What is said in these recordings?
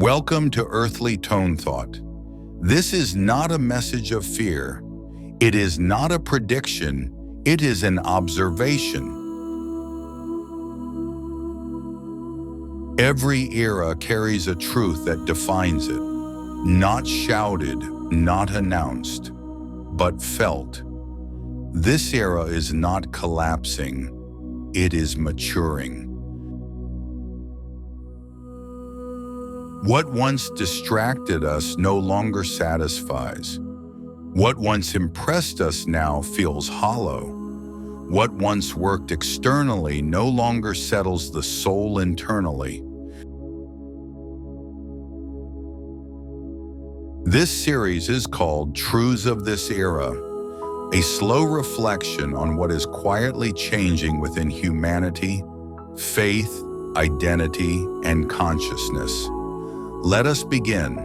Welcome to Earthly Tone Thought. This is not a message of fear. It is not a prediction. It is an observation. Every era carries a truth that defines it, not shouted, not announced, but felt. This era is not collapsing. It is maturing. What once distracted us no longer satisfies. What once impressed us now feels hollow. What once worked externally no longer settles the soul internally. This series is called Truths of This Era, a slow reflection on what is quietly changing within humanity, faith, identity, and consciousness. Let us begin.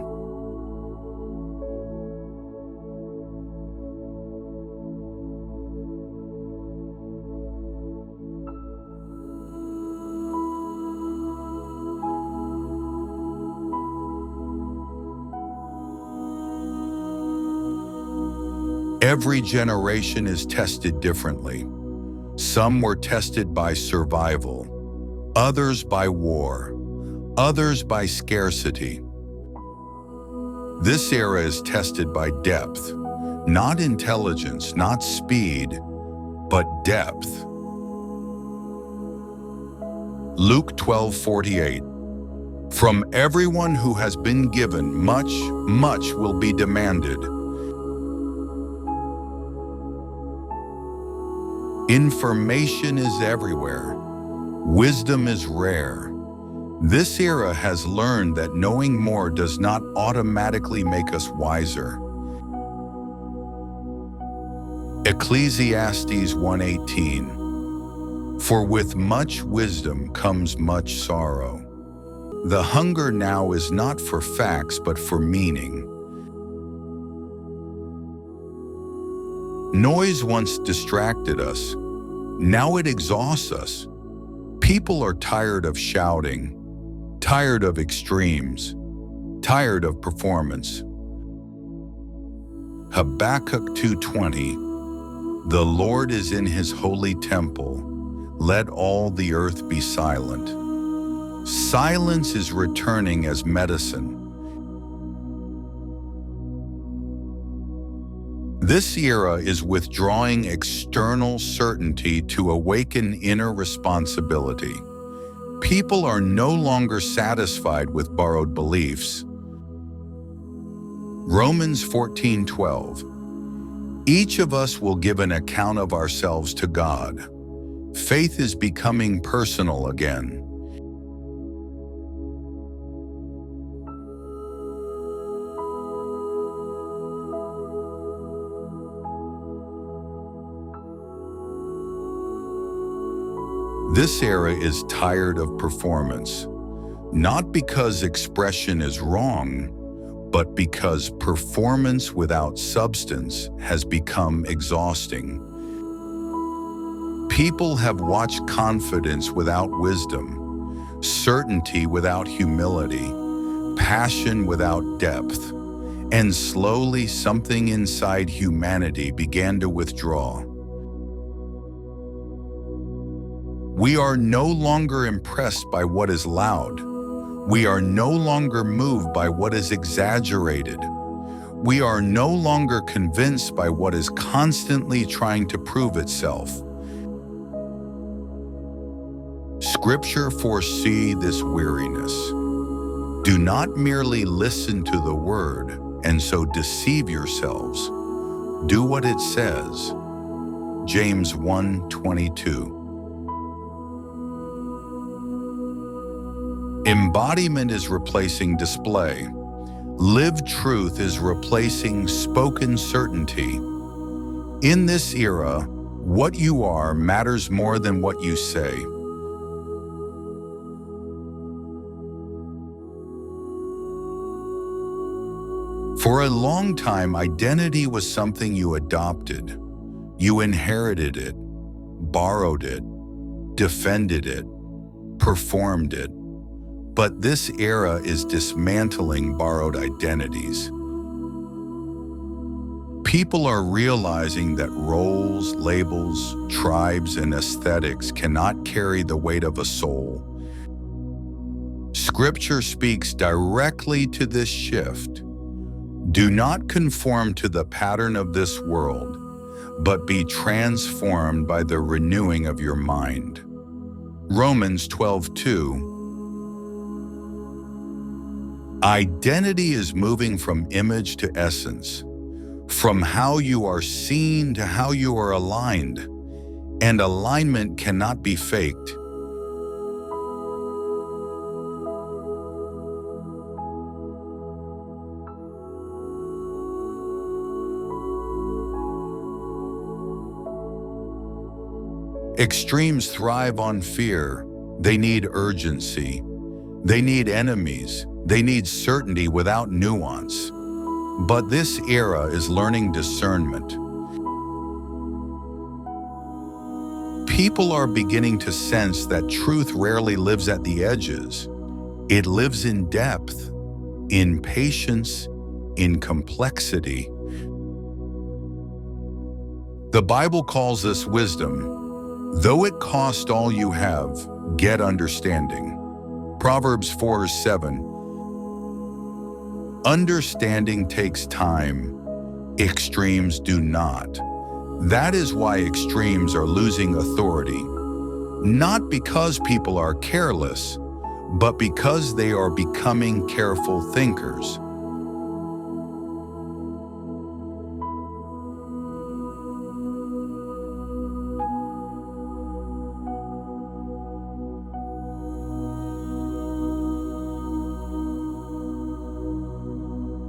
Every generation is tested differently. Some were tested by survival, others by war, others by scarcity. This era is tested by depth, not intelligence, not speed, but depth. Luke 12:48. From everyone who has been given much, much will be demanded. Information is everywhere. Wisdom is rare. This era has learned that knowing more does not automatically make us wiser. Ecclesiastes 1:18. For with much wisdom comes much sorrow. The hunger now is not for facts but for meaning. Noise once distracted us. Now it exhausts us. People are tired of shouting, tired of extremes, tired of performance. Habakkuk 2:20. The Lord is in his holy temple. Let all the earth be silent. Silence is returning as medicine. This era is withdrawing external certainty to awaken inner responsibility. People are no longer satisfied with borrowed beliefs. Romans 14:12. Each of us will give an account of ourselves to God. Faith is becoming personal again. This era is tired of performance, not because expression is wrong, but because performance without substance has become exhausting. People have watched confidence without wisdom, certainty without humility, passion without depth, and slowly something inside humanity began to withdraw. We are no longer impressed by what is loud. We are no longer moved by what is exaggerated. We are no longer convinced by what is constantly trying to prove itself. Scripture foresee this weariness. Do not merely listen to the word and so deceive yourselves. Do what it says. James 1:22. Embodiment is replacing display. Lived truth is replacing spoken certainty. In this era, what you are matters more than what you say. For a long time, identity was something you adopted. You inherited it, borrowed it, defended it, performed it. But this era is dismantling borrowed identities. People are realizing that roles, labels, tribes, and aesthetics cannot carry the weight of a soul. Scripture speaks directly to this shift. Do not conform to the pattern of this world, but be transformed by the renewing of your mind. Romans 12:2. Identity is moving from image to essence, from how you are seen to how you are aligned, and alignment cannot be faked. Extremes thrive on fear. They need urgency. They need enemies. They need certainty without nuance. But this era is learning discernment. People are beginning to sense that truth rarely lives at the edges. It lives in depth, in patience, in complexity. The Bible calls this wisdom. Though it cost all you have, get understanding. Proverbs 4:7. Understanding takes time. Extremes do not. That is why extremes are losing authority. Not because people are careless, but because they are becoming careful thinkers.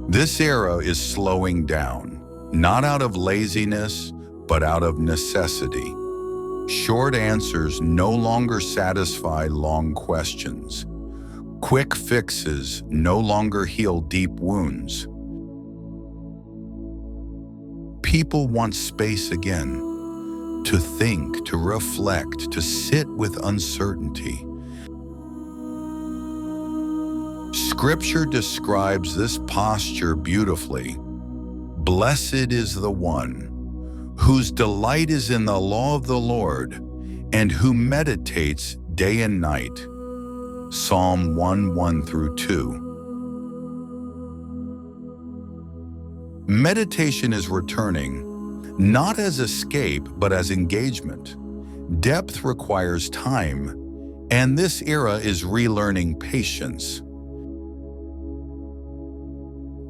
This era is slowing down, not out of laziness, but out of necessity. Short answers no longer satisfy long questions. Quick fixes no longer heal deep wounds. People want space again, to think, to reflect, to sit with uncertainty. Scripture describes this posture beautifully. Blessed is the one whose delight is in the law of the Lord and who meditates day and night. Psalm 1:1-2. Meditation is returning, not as escape, but as engagement. Depth requires time, and this era is relearning patience.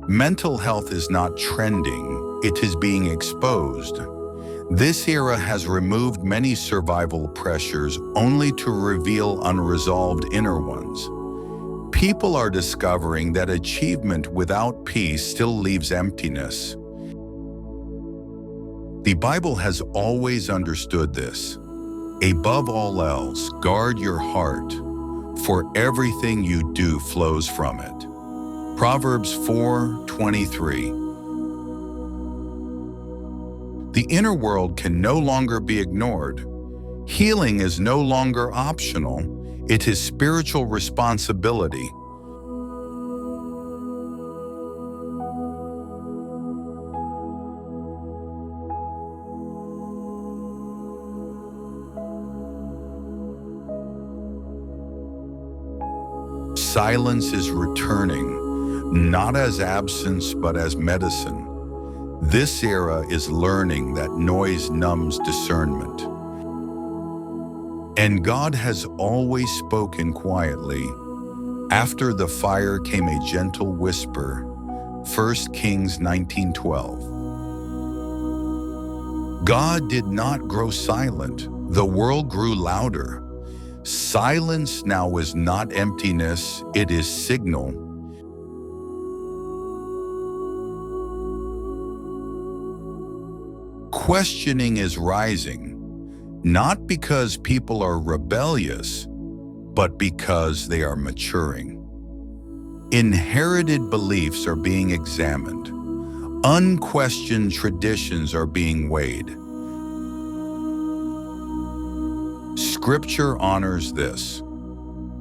Mental health is not trending, it is being exposed. This era has removed many survival pressures only to reveal unresolved inner ones. People are discovering that achievement without peace still leaves emptiness. The Bible has always understood this. Above all else, guard your heart, for everything you do flows from it. Proverbs 4:23. The inner world can no longer be ignored. Healing is no longer optional, it is spiritual responsibility. Silence is returning, not as absence, but as medicine. This era is learning that noise numbs discernment. And God has always spoken quietly. After the fire came a gentle whisper. 1 Kings 19:12. God did not grow silent. The world grew louder. Silence now is not emptiness, it is signal. Questioning is rising, not because people are rebellious, but because they are maturing. Inherited beliefs are being examined. Unquestioned traditions are being weighed. Scripture honors this.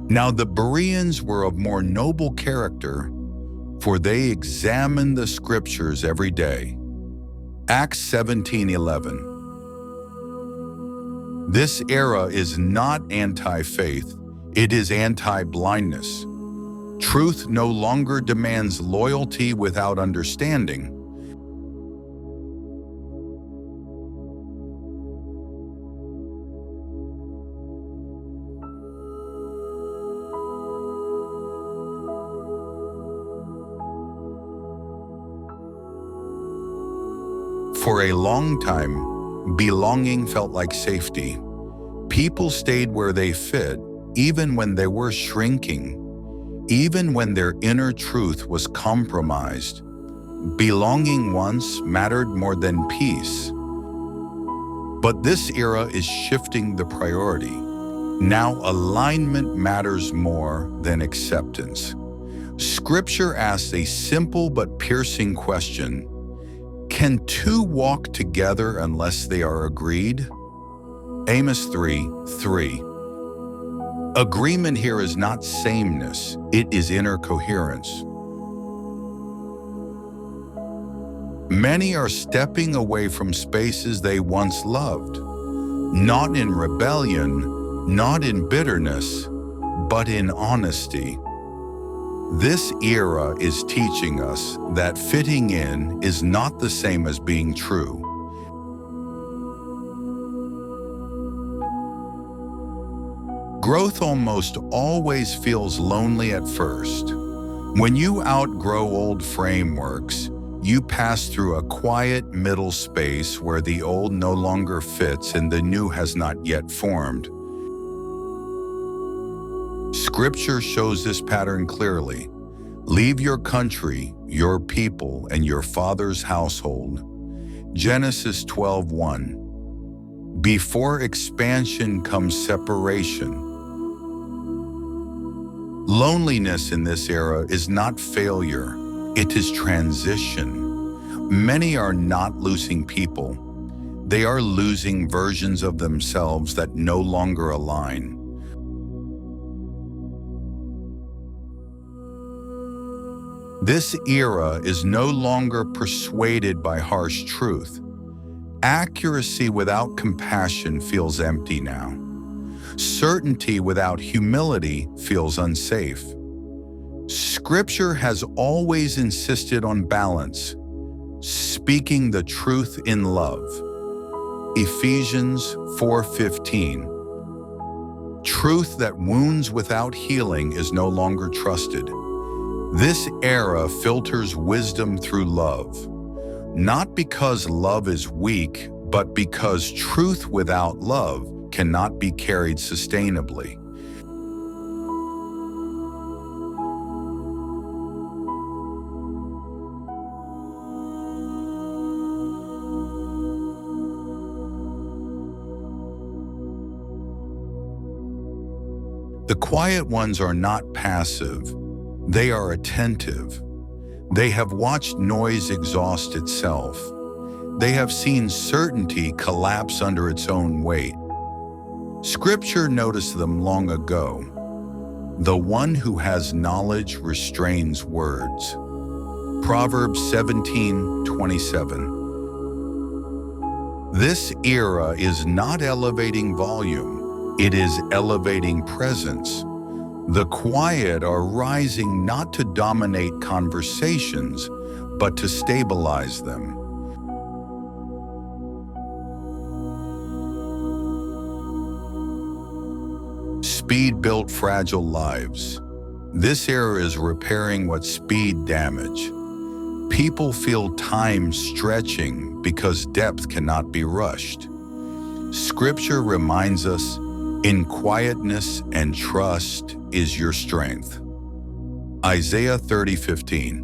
Now the Bereans were of more noble character, for they examined the scriptures every day. Acts 17:11. This era is not anti-faith, it is anti-blindness. Truth no longer demands loyalty without understanding. For a long time, belonging felt like safety. People stayed where they fit, even when they were shrinking, even when their inner truth was compromised. Belonging once mattered more than peace. But this era is shifting the priority. Now alignment matters more than acceptance. Scripture asks a simple but piercing question: can two walk together unless they are agreed? Amos 3:3. Agreement here is not sameness, it is inner coherence. Many are stepping away from spaces they once loved, not in rebellion, not in bitterness, but in honesty. This era is teaching us that fitting in is not the same as being true. Growth almost always feels lonely at first. When you outgrow old frameworks, you pass through a quiet middle space where the old no longer fits and the new has not yet formed. Scripture shows this pattern clearly. Leave your country, your people, and your father's household. Genesis 12:1. Before expansion comes separation. Loneliness in this era is not failure, it is transition. Many are not losing people. They are losing versions of themselves that no longer align. This era is no longer persuaded by harsh truth. Accuracy without compassion feels empty now. Certainty without humility feels unsafe. Scripture has always insisted on balance, speaking the truth in love. Ephesians 4:15. Truth that wounds without healing is no longer trusted. This era filters wisdom through love, not because love is weak, but because truth without love cannot be carried sustainably. The quiet ones are not passive. They are attentive. They have watched noise exhaust itself. They have seen certainty collapse under its own weight. Scripture noticed them long ago. The one who has knowledge restrains words. Proverbs 17:27. This era is not elevating volume, it is elevating presence. The quiet are rising not to dominate conversations, but to stabilize them. Speed built fragile lives. This era is repairing what speed damaged. People feel time stretching because depth cannot be rushed. Scripture reminds us, in quietness and trust is your strength. Isaiah 30:15.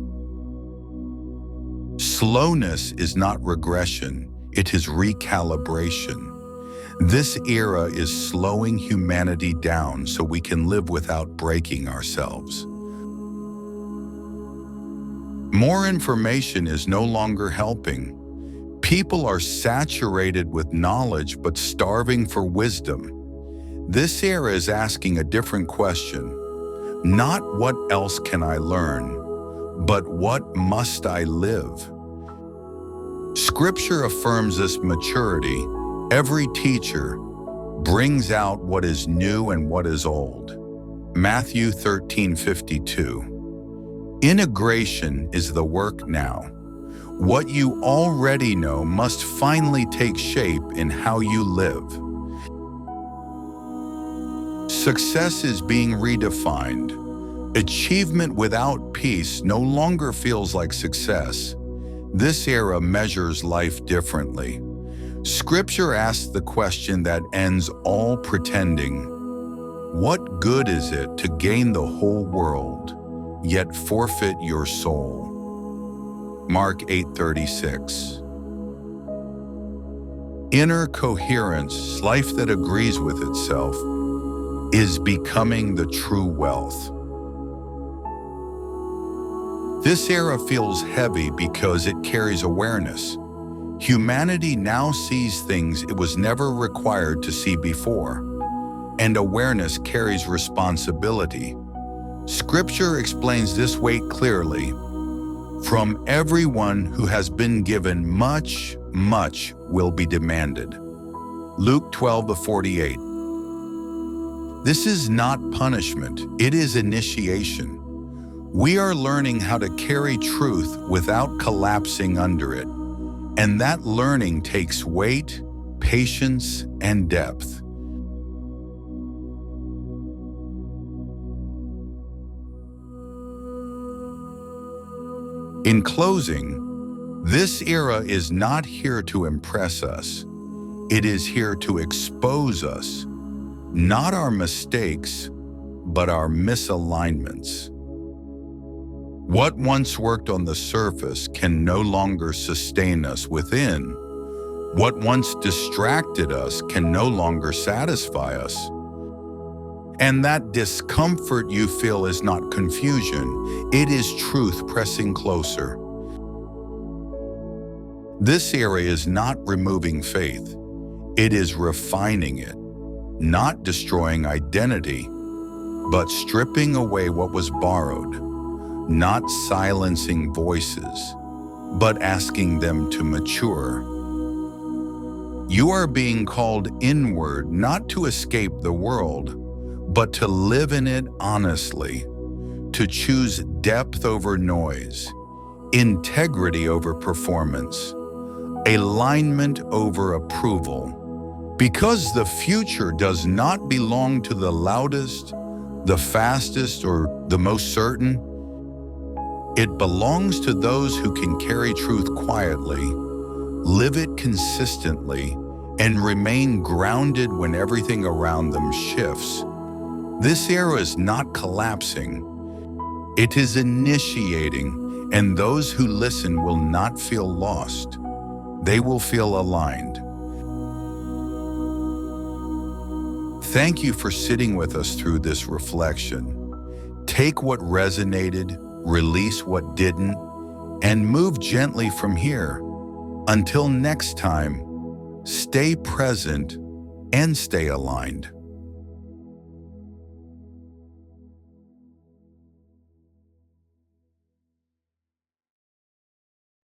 Slowness is not regression, it is recalibration. This era is slowing humanity down so we can live without breaking ourselves. More information is no longer helping. People are saturated with knowledge but starving for wisdom. This era is asking a different question. Not what else can I learn, but what must I live? Scripture affirms this maturity. Every teacher brings out what is new and what is old. Matthew 13:52. Integration is the work now. What you already know must finally take shape in how you live. Success is being redefined. Achievement without peace no longer feels like success. This era measures life differently. Scripture asks the question that ends all pretending. What good is it to gain the whole world, yet forfeit your soul? Mark 8:36. Inner coherence, life that agrees with itself, is becoming the true wealth. This era feels heavy because it carries awareness. Humanity now sees things it was never required to see before, and awareness carries responsibility. Scripture explains this weight clearly. From everyone who has been given much, much will be demanded. Luke 12:48. This is not punishment, it is initiation. We are learning how to carry truth without collapsing under it. And that learning takes weight, patience, and depth. In closing, this era is not here to impress us. It is here to expose us, not our mistakes, but our misalignments. What once worked on the surface can no longer sustain us within. What once distracted us can no longer satisfy us. And that discomfort you feel is not confusion, it is truth pressing closer. This area is not removing faith, it is refining it, not destroying identity, but stripping away what was borrowed, not silencing voices, but asking them to mature. You are being called inward, not to escape the world, but to live in it honestly, to choose depth over noise, integrity over performance, alignment over approval. Because the future does not belong to the loudest, the fastest, or the most certain. It belongs to those who can carry truth quietly, live it consistently, and remain grounded when everything around them shifts. This era is not collapsing. It is initiating, and those who listen will not feel lost. They will feel aligned. Thank you for sitting with us through this reflection. Take what resonated, release what didn't, and move gently from here. Until next time, stay present and stay aligned.